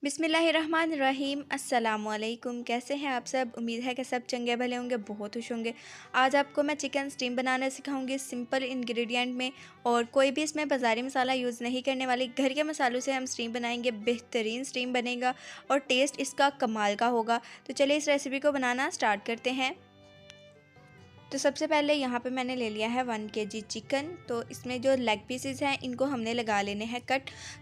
बिस्मिल्लाहिर्रहमानिर्रहीम। अस्सलामुअलैकुम। कैसे हैं आप सब? उम्मीद है कि सब चंगे भले होंगे, बहुत खुश होंगे। आज आपको मैं चिकन स्टीम बनाना सिखाऊंगी सिंपल इंग्रेडिएंट में, और कोई भी इसमें बाज़ारी मसाला यूज़ नहीं करने वाली। घर के मसालों से हम स्टीम बनाएंगे, बेहतरीन स्टीम बनेगा और टेस्ट इसका कमाल का होगा। तो चलिए इस रेसिपी को बनाना स्टार्ट करते हैं। तो सबसे पहले यहाँ पे मैंने ले लिया है 1 kg चिकन। तो इसमें जो लेग पीसेस हैं इनको हमने लगा लेने हैं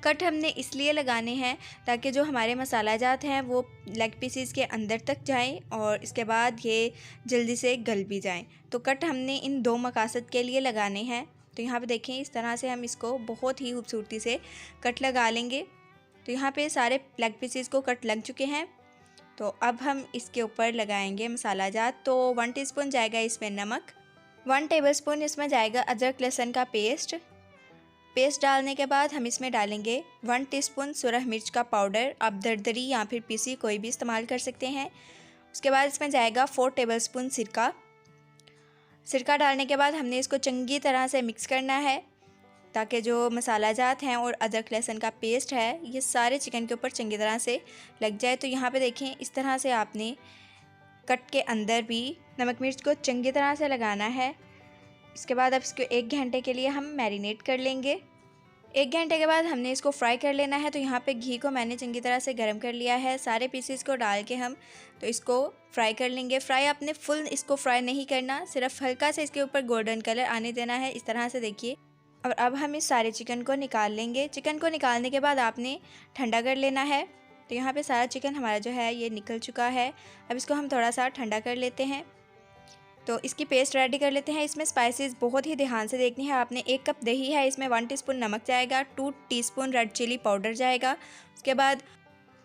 कट हमने इसलिए लगाने हैं ताकि जो हमारे मसाला जात हैं वो लेग पीसेस के अंदर तक जाएं और इसके बाद ये जल्दी से गल भी जाएं। तो कट हमने इन दो मकासद के लिए लगाने हैं। तो यहाँ पे देखें, इस तरह से हम इसको बहुत ही खूबसूरती से कट लगा लेंगे। तो यहाँ पे सारे लेग पीसेस को कट लग चुके हैं। तो अब हम इसके ऊपर लगाएंगे मसाला जात। तो 1 टीस्पून जाएगा इसमें नमक, 1 टेबलस्पून इसमें जाएगा अदरक लहसुन का पेस्ट डालने के बाद हम इसमें डालेंगे 1 टीस्पून सुरख मिर्च का पाउडर। आप दरदरी या फिर पीसी कोई भी इस्तेमाल कर सकते हैं। उसके बाद इसमें जाएगा 4 टेबलस्पून सिरका डालने के बाद हमने इसको चंगी तरह से मिक्स करना है ताकि जो मसाला जात हैं और अदरक लहसुन का पेस्ट है ये सारे चिकन के ऊपर चंगी तरह से लग जाए। तो यहाँ पे देखें, इस तरह से आपने कट के अंदर भी नमक मिर्च को चंगी तरह से लगाना है। इसके बाद अब इसको 1 घंटे के लिए हम मैरिनेट कर लेंगे। 1 घंटे के बाद हमने इसको फ्राई कर लेना है। तो यहाँ पे घी को मैंने चंगी तरह से गर्म कर लिया है। सारे पीसेस को डाल के हम तो इसको फ्राई कर लेंगे। फ्राई आपने फुल इसको फ्राई नहीं करना, सिर्फ हल्का से इसके ऊपर गोल्डन कलर आने देना है। इस तरह से देखिए। और अब हम इस सारे चिकन को निकाल लेंगे। चिकन को निकालने के बाद आपने ठंडा कर लेना है। तो यहाँ पे सारा चिकन हमारा जो है ये निकल चुका है। अब इसको हम थोड़ा सा ठंडा कर लेते हैं। तो इसकी पेस्ट रेडी कर लेते हैं। इसमें स्पाइसेस बहुत ही ध्यान से देखनी है आपने। 1 कप दही है, इसमें 1 टीस्पून नमक जाएगा, 2 टीस्पून रेड चिली पाउडर जाएगा। उसके बाद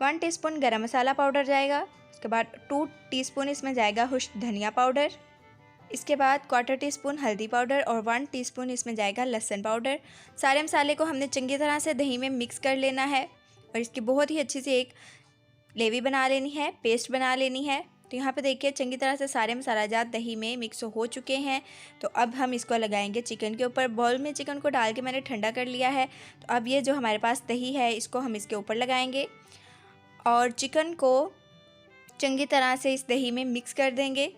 1 टीस्पून गरम मसाला पाउडर जाएगा। उसके बाद 2 टीस्पून इसमें जाएगा खुश्क धनिया पाउडर। इसके बाद 1/4 टीस्पून हल्दी पाउडर और 1 टीस्पून इसमें जाएगा लहसुन पाउडर। सारे मसाले को हमने चंगी तरह से दही में मिक्स कर लेना है और इसकी बहुत ही अच्छी सी एक ग्रेवी बना लेनी है, पेस्ट बना लेनी है। तो यहाँ पे देखिए चंगी तरह से सारे मसाला जात दही में मिक्स हो चुके हैं। तो अब हम इसको लगाएंगे चिकन के ऊपर। बाउल में चिकन को डाल के मैंने ठंडा कर लिया है। तो अब ये जो हमारे पास दही है इसको हम इसके ऊपर लगाएंगे और चिकन को चंगी तरह से इस दही में मिक्स कर देंगे।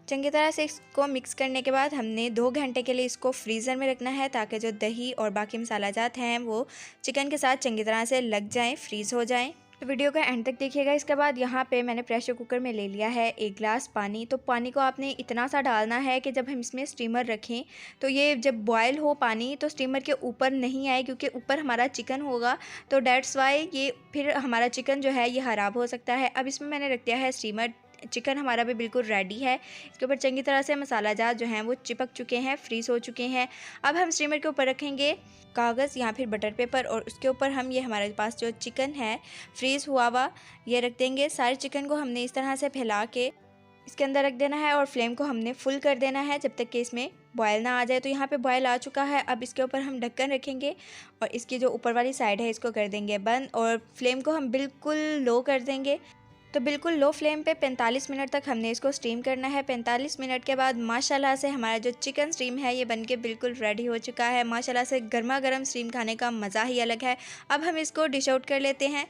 चंगी तरह से इसको मिक्स करने के बाद हमने 2 घंटे के लिए इसको फ्रीज़र में रखना है ताकि जो दही और बाकी मसाला जात हैं वो चिकन के साथ चंगी तरह से लग जाएं, फ्रीज़ हो जाएं। तो वीडियो का एंड तक देखिएगा। इसके बाद यहाँ पे मैंने प्रेशर कुकर में ले लिया है 1 गिलास पानी। तो पानी को आपने इतना सा डालना है कि जब हम इसमें स्टीमर रखें तो ये जब बॉयल हो पानी तो स्टीमर के ऊपर नहीं आए, क्योंकि ऊपर हमारा चिकन होगा। तो डेट्स वाई ये फिर हमारा चिकन जो है ये ख़राब हो सकता है। अब इसमें मैंने रख दिया है स्टीमर। चिकन हमारा भी बिल्कुल रेडी है। इसके ऊपर चंगी तरह से मसाला जात जो हैं वो चिपक चुके हैं, फ्रीज़ हो चुके हैं। अब हम स्टीमर के ऊपर रखेंगे कागज़ या फिर बटर पेपर और उसके ऊपर हम ये हमारे पास जो चिकन है फ्रीज़ हुआ हुआ ये रख देंगे। सारे चिकन को हमने इस तरह से फैला के इसके अंदर रख देना है और फ्लेम को हमने फुल कर देना है जब तक कि इसमें बॉयल ना आ जाए। तो यहाँ पे बॉयल आ चुका है। अब इसके ऊपर हम ढक्कन रखेंगे और इसकी जो ऊपर वाली साइड है इसको कर देंगे बंद और फ्लेम को हम बिल्कुल लो कर देंगे। तो बिल्कुल लो फ्लेम पे 45 मिनट तक हमने इसको स्टीम करना है। 45 मिनट के बाद माशाल्लाह से हमारा जो चिकन स्टीम है ये बनके बिल्कुल रेडी हो चुका है। माशाल्लाह से गर्मा गर्म स्टीम खाने का मज़ा ही अलग है। अब हम इसको डिश आउट कर लेते हैं।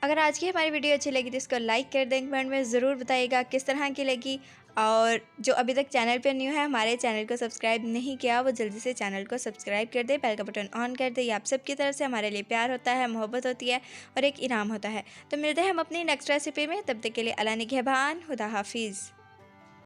अगर आज की हमारी वीडियो अच्छी लगी तो इसको लाइक कर दें। कमेंट में ज़रूर बताइएगा किस तरह की लगी। और जो अभी तक चैनल पर न्यू है, हमारे चैनल को सब्सक्राइब नहीं किया, वो जल्दी से चैनल को सब्सक्राइब कर दे, बेल का बटन ऑन कर दे। ये आप सबकी तरफ से हमारे लिए प्यार होता है, मोहब्बत होती है और एक इनाम होता है। तो मिलते हैं हम अपनी नेक्स्ट रेसिपी में। तब तक के लिए अल्लाह निगहबान, खुदा हाफिज़।